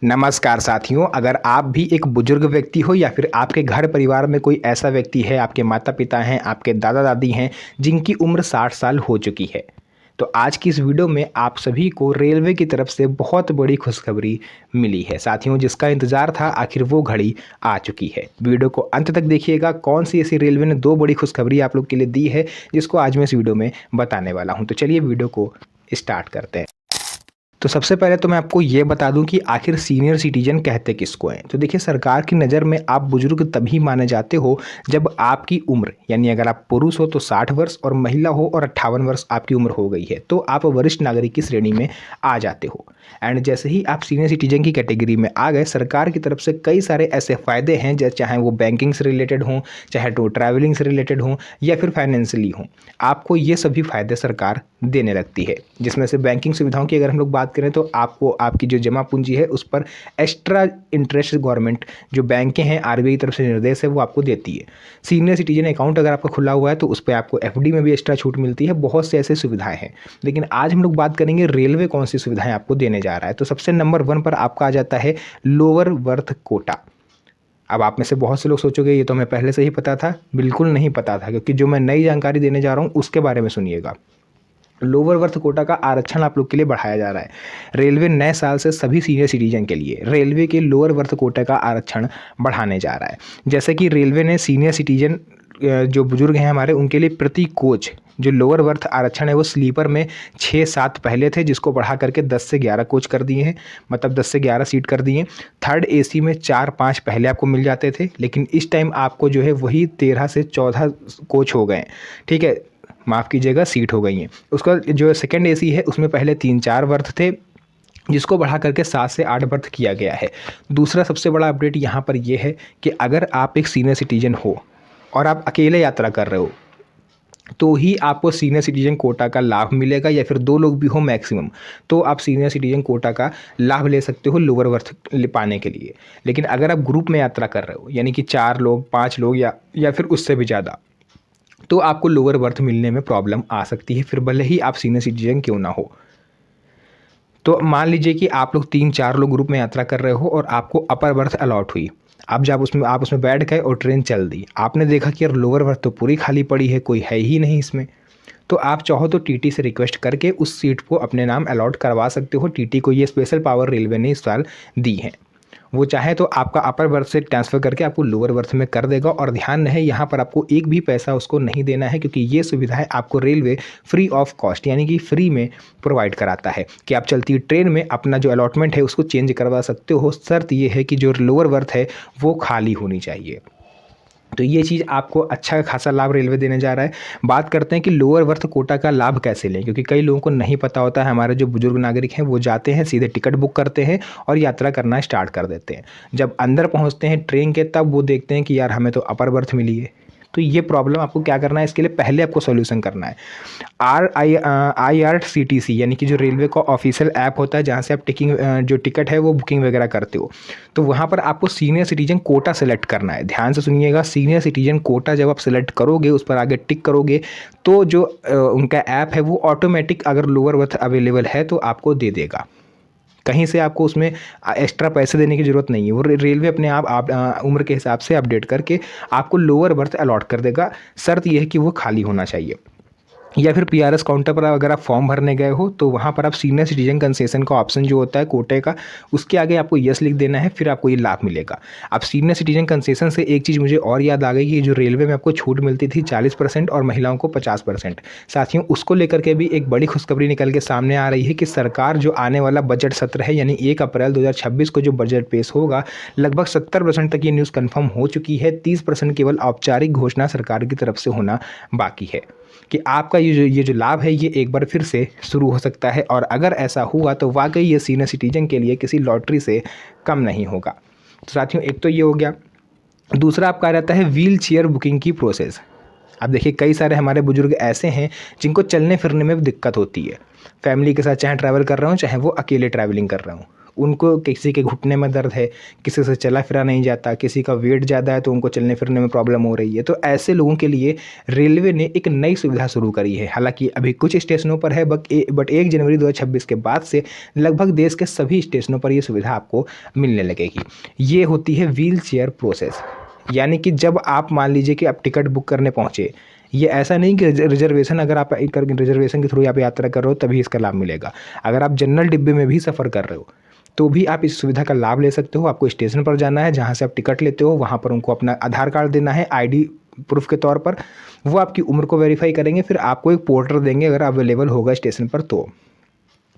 नमस्कार साथियों, अगर आप भी एक बुजुर्ग व्यक्ति हो या फिर आपके घर परिवार में कोई ऐसा व्यक्ति है, आपके माता पिता हैं, आपके दादा दादी हैं जिनकी उम्र 60 साल हो चुकी है, तो आज की इस वीडियो में आप सभी को रेलवे की तरफ से बहुत बड़ी खुशखबरी मिली है। साथियों, जिसका इंतजार था आखिर वो घड़ी आ चुकी है। वीडियो को अंत तक देखिएगा, कौन सी ऐसी रेलवे ने दो बड़ी खुशखबरी आप लोग के लिए दी है जिसको आज मैं इस वीडियो में बताने वाला हूँ। तो चलिए वीडियो को स्टार्ट करते हैं। तो सबसे पहले तो मैं आपको ये बता दूं कि आखिर सीनियर सिटीजन कहते किसको हैं। तो देखिए, सरकार की नज़र में आप बुजुर्ग तभी माने जाते हो जब आपकी उम्र, यानी अगर आप पुरुष हो तो 60 वर्ष और महिला हो और 58 वर्ष आपकी उम्र हो गई है तो आप वरिष्ठ नागरिक की श्रेणी में आ जाते हो। एंड जैसे ही आप सीनियर सिटीजन की कैटेगरी में आ गए, सरकार की तरफ से कई सारे ऐसे फ़ायदे हैं, जैसे चाहे वो बैंकिंग से रिलेटेड हों, चाहे तो ट्रैवलिंग से रिलेटेड हों या फिर फाइनेंशियली हों, आपको ये सभी फ़ायदे सरकार देने लगती है। जिसमें से बैंकिंग सुविधाओं की अगर हम लोग बात करें तो आपको आपकी जो जमा पूंजी है उस पर एक्स्ट्रा इंटरेस्ट गवर्नमेंट जो बैंकें हैं, आरबीआई की तरफ से निर्देश है, वो आपको देती है। सीनियर सिटीजन अकाउंट अगर आपका खुला हुआ है तो उस पर आपको एफडी में भी एक्स्ट्रा छूट मिलती है। बहुत से ऐसे सुविधाएं हैं, लेकिन आज हम लोग बात करेंगे रेलवे कौन सी सुविधाएं आपको देने जा रहा है। तो सबसे नंबर 1 पर आपका आ जाता है लोअर बर्थ कोटा। अब आप में से बहुत से लोग सोचोगे ये तो हमें पहले से ही पता था। बिल्कुल नहीं पता था, क्योंकि जो मैं नई जानकारी देने जा रहा हूँ उसके बारे में सुनिएगा। लोअर बर्थ कोटा का आरक्षण आप लोग के लिए बढ़ाया जा रहा है। रेलवे नए साल से सभी सीनियर सिटीजन के लिए रेलवे के लोअर बर्थ कोटा का आरक्षण बढ़ाने जा रहा है। जैसे कि रेलवे ने सीनियर सिटीजन जो बुजुर्ग हैं हमारे, उनके लिए प्रति कोच जो लोअर बर्थ आरक्षण है वो स्लीपर में 6-7 पहले थे, जिसको बढ़ा करके 10 से 11 कोच कर दिए हैं, मतलब 10 से 11 सीट कर दिए हैं। थर्ड एसी में 4-5 पहले आपको मिल जाते थे, लेकिन इस टाइम आपको जो है वही 13 से 14 कोच हो गए। ठीक है, माफ़ कीजिएगा, सीट हो गई हैं। उसका जो सेकंड एसी है उसमें पहले 3-4 बर्थ थे, जिसको बढ़ा करके 7 से 8 बर्थ किया गया है। दूसरा सबसे बड़ा अपडेट यहाँ पर यह है कि अगर आप एक सीनियर सिटीजन हो और आप अकेले यात्रा कर रहे हो तो ही आपको सीनियर सिटीजन कोटा का लाभ मिलेगा, या फिर 2 लोग भी हो मैक्सिमम तो आप सीनियर सिटीजन कोटा का लाभ ले सकते हो लोअर बर्थ पाने के लिए। लेकिन अगर आप ग्रुप में यात्रा कर रहे हो, यानी कि 4 लोग, 5 लोग या फिर उससे भी ज़्यादा, तो आपको लोअर बर्थ मिलने में प्रॉब्लम आ सकती है, फिर भले ही आप सीनियर सिटीजन क्यों ना हो। तो मान लीजिए कि आप लोग 3-4 लोग ग्रुप में यात्रा कर रहे हो और आपको अपर बर्थ अलॉट हुई। अब जब आप उसमें बैठ गए और ट्रेन चल दी, आपने देखा कि यार लोअर बर्थ तो पूरी खाली पड़ी है, कोई है ही नहीं इसमें, तो आप चाहो तो टीटी से रिक्वेस्ट करके उस सीट को अपने नाम अलॉट करवा सकते हो। टीटी को ये स्पेशल पावर रेलवे ने इस साल दी है। वो चाहे तो आपका अपर बर्थ से ट्रांसफ़र करके आपको लोअर बर्थ में कर देगा, और ध्यान रहे यहाँ पर आपको एक भी पैसा उसको नहीं देना है, क्योंकि ये सुविधाएं आपको रेलवे फ्री ऑफ कॉस्ट यानी कि फ्री में प्रोवाइड कराता है कि आप चलती ट्रेन में अपना जो अलॉटमेंट है उसको चेंज करवा सकते हो। शर्त ये है कि जो लोअर बर्थ है वो खाली होनी चाहिए। तो ये चीज़ आपको अच्छा खासा लाभ रेलवे देने जा रहा है। बात करते हैं कि लोअर बर्थ कोटा का लाभ कैसे लें, क्योंकि कई लोगों को नहीं पता होता है। हमारे जो बुजुर्ग नागरिक हैं वो जाते हैं, सीधे टिकट बुक करते हैं और यात्रा करना स्टार्ट कर देते हैं। जब अंदर पहुंचते हैं ट्रेन के, तब वो देखते हैं कि यार हमें तो अपर बर्थ मिली है। तो ये प्रॉब्लम आपको क्या करना है, इसके लिए पहले आपको सॉल्यूशन करना है। IRCTC यानी कि जो रेलवे का ऑफिशियल ऐप होता है, जहाँ से आप जो टिकट है वो बुकिंग वगैरह करते हो, तो वहाँ पर आपको सीनियर सिटीजन कोटा सेलेक्ट करना है। ध्यान से सुनिएगा, सीनियर सिटीजन कोटा जब आप सेलेक्ट करोगे, उस पर आगे टिक करोगे, तो जो उनका ऐप है वो ऑटोमेटिक अगर लोअर बर्थ अवेलेबल है तो आपको दे देगा। कहीं से आपको उसमें एक्स्ट्रा पैसे देने की ज़रूरत नहीं है। वो रेलवे अपने आप उम्र के हिसाब से अपडेट करके आपको लोअर बर्थ अलॉट कर देगा। शर्त यह है कि वो खाली होना चाहिए। या फिर पीआरएस काउंटर पर अगर आप फॉर्म भरने गए हो तो वहाँ पर आप सीनियर सिटीजन कंसेशन का ऑप्शन जो होता है कोटे का, उसके आगे आपको यस लिख देना है, फिर आपको ये लाभ मिलेगा। अब सीनियर सिटीजन कंसेशन से एक चीज़ मुझे और याद आ गई कि जो रेलवे में आपको छूट मिलती थी 40% और महिलाओं को 50%, साथियों उसको लेकर के भी एक बड़ी खुशखबरी निकल के सामने आ रही है कि सरकार जो आने वाला बजट सत्र है, यानी 1 अप्रैल 2026 को जो बजट पेश होगा, लगभग 70% तक ये न्यूज़ कन्फर्म हो चुकी है। 30% केवल औपचारिक घोषणा सरकार की तरफ से होना बाकी है कि आपका ये जो लाभ है ये एक बार फिर से शुरू हो सकता है। और अगर ऐसा हुआ तो वाकई ये सीनियर सिटीजन के लिए किसी लॉटरी से कम नहीं होगा। तो साथियों, एक तो ये हो गया। दूसरा आपका रहता है व्हील चेयर बुकिंग की प्रोसेस। अब देखिए, कई सारे हमारे बुजुर्ग ऐसे हैं जिनको चलने फिरने में दिक्कत होती है। फैमिली के साथ चाहे ट्रैवल कर रहे हो, चाहे वो अकेले ट्रैवलिंग कर रहे हो, उनको किसी के घुटने में दर्द है, किसी से चला फिरा नहीं जाता, किसी का वेट ज़्यादा है तो उनको चलने फिरने में प्रॉब्लम हो रही है। तो ऐसे लोगों के लिए रेलवे ने एक नई सुविधा शुरू करी है। हालांकि अभी कुछ स्टेशनों पर है बट 1 जनवरी 2026 के बाद से लगभग देश के सभी स्टेशनों पर ये सुविधा आपको मिलने लगेगी। ये होती है व्हील चेयर प्रोसेस। यानी कि जब आप मान लीजिए कि आप टिकट बुक करने पहुँचे, ये ऐसा नहीं कि रिजर्वेशन अगर आप रिजर्वेशन के थ्रू आप यात्रा कर रहे हो तभी इसका लाभ मिलेगा। अगर आप जनरल डिब्बे में भी सफ़र कर रहे हो तो भी आप इस सुविधा का लाभ ले सकते हो। आपको स्टेशन पर जाना है, जहाँ से आप टिकट लेते हो वहाँ पर उनको अपना आधार कार्ड देना है आईडी प्रूफ के तौर पर। वो आपकी उम्र को वेरीफाई करेंगे, फिर आपको एक पोर्टर देंगे अगर अवेलेबल होगा स्टेशन पर तो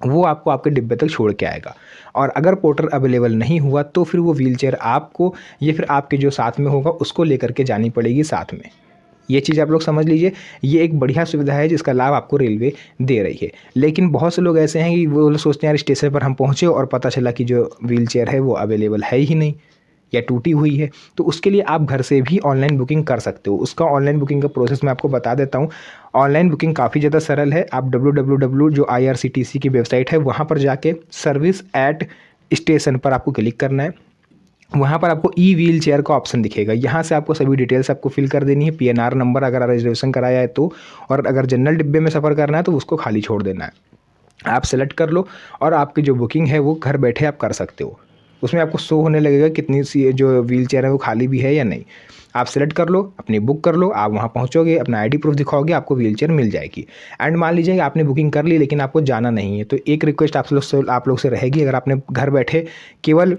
वो आपको आपके डिब्बे तक छोड़ के आएगा। और अगर पोर्टर अवेलेबल नहीं हुआ तो फिर वो व्हीलचेयर आपको या फिर आपके जो साथ में होगा उसको लेकर के जानी पड़ेगी साथ में। ये चीज़ आप लोग समझ लीजिए, ये एक बढ़िया सुविधा है जिसका लाभ आपको रेलवे दे रही है। लेकिन बहुत से लोग ऐसे हैं कि वो लोग सोचते हैं यार स्टेशन पर हम पहुँचे और पता चला कि जो व्हीलचेयर है वो अवेलेबल है ही नहीं या टूटी हुई है। तो उसके लिए आप घर से भी ऑनलाइन बुकिंग कर सकते हो। उसका ऑनलाइन बुकिंग का प्रोसेस मैं आपको बता देता हूँ। ऑनलाइन बुकिंग काफ़ी ज़्यादा सरल है। आप www जो IRCTC की वेबसाइट है वहाँ पर जाके सर्विस एट स्टेशन पर आपको क्लिक करना है। वहाँ पर आपको ई व्हील चेयर का ऑप्शन दिखेगा। यहाँ से आपको सभी डिटेल्स आपको फिल कर देनी है। PNR नंबर अगर रिजर्वेशन कराया है तो, और अगर जनरल डिब्बे में सफ़र करना है तो उसको खाली छोड़ देना है। आप सेलेक्ट कर लो और आपकी जो बुकिंग है वो घर बैठे आप कर सकते हो। उसमें आपको शो होने लगेगा कितनी सी जो व्हील चेयर है वो खाली भी है या नहीं। आप सेलेक्ट कर लो, अपनी बुक कर लो, आप वहाँ पहुँचोगे, अपना आईडी प्रूफ दिखाओगे, आपको व्हील चेयर मिल जाएगी। एंड मान लीजिए कि आपने बुकिंग कर ली लेकिन आपको जाना नहीं है, तो एक रिक्वेस्ट आप लोग से रहेगी। अगर आपने घर बैठे केवल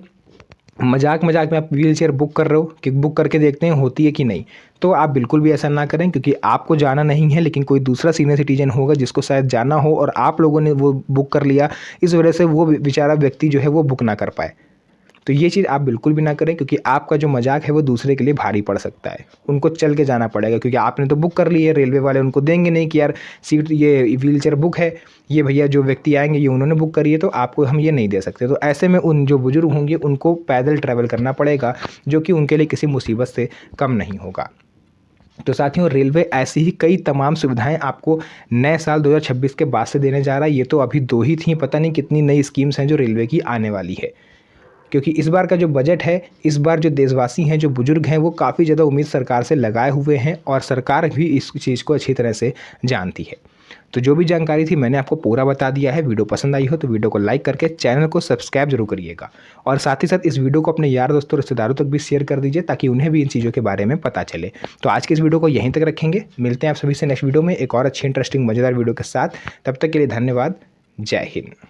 मजाक में आप व्हील चेयर बुक कर रहे हो कि बुक करके देखते हैं होती है कि नहीं, तो आप बिल्कुल भी ऐसा ना करें, क्योंकि आपको जाना नहीं है लेकिन कोई दूसरा सीनियर सिटीजन होगा जिसको शायद जाना हो और आप लोगों ने वो बुक कर लिया, इस वजह से वो बेचारा व्यक्ति जो है वो बुक ना कर पाए। तो ये चीज़ आप बिल्कुल भी ना करें, क्योंकि आपका जो मजाक है वो दूसरे के लिए भारी पड़ सकता है। उनको चल के जाना पड़ेगा, क्योंकि आपने तो बुक कर ली है, रेलवे वाले उनको देंगे नहीं कि यार सीट ये व्हील चेयर बुक है, ये भैया जो व्यक्ति आएंगे ये उन्होंने बुक करी है तो आपको हम ये नहीं दे सकते। तो ऐसे में उन जो बुजुर्ग होंगे उनको पैदल ट्रैवल करना पड़ेगा, जो कि उनके लिए किसी मुसीबत से कम नहीं होगा। तो साथियों, रेलवे ऐसी ही कई तमाम सुविधाएं आपको नए साल 2026 के बाद से देने जा रहा है। ये तो अभी 2 ही थी, पता नहीं कितनी नई स्कीम्स हैं जो रेलवे की आने वाली है। क्योंकि इस बार का जो बजट है, इस बार जो देशवासी हैं, जो बुजुर्ग हैं, वो काफ़ी ज़्यादा उम्मीद सरकार से लगाए हुए हैं और सरकार भी इस चीज़ को अच्छी तरह से जानती है। तो जो भी जानकारी थी मैंने आपको पूरा बता दिया है। वीडियो पसंद आई हो तो वीडियो को लाइक करके चैनल को सब्सक्राइब जरूर करिएगा, और साथ ही साथ इस वीडियो को अपने यार दोस्तों रिश्तेदारों तक भी शेयर कर दीजिए ताकि उन्हें भी इन चीज़ों के बारे में पता चले। तो आज के इस वीडियो को यहीं तक रखेंगे, मिलते हैं आप सभी से नेक्स्ट वीडियो में एक और अच्छी इंटरेस्टिंग मज़ेदार वीडियो के साथ। तब तक के लिए धन्यवाद। जय हिंद।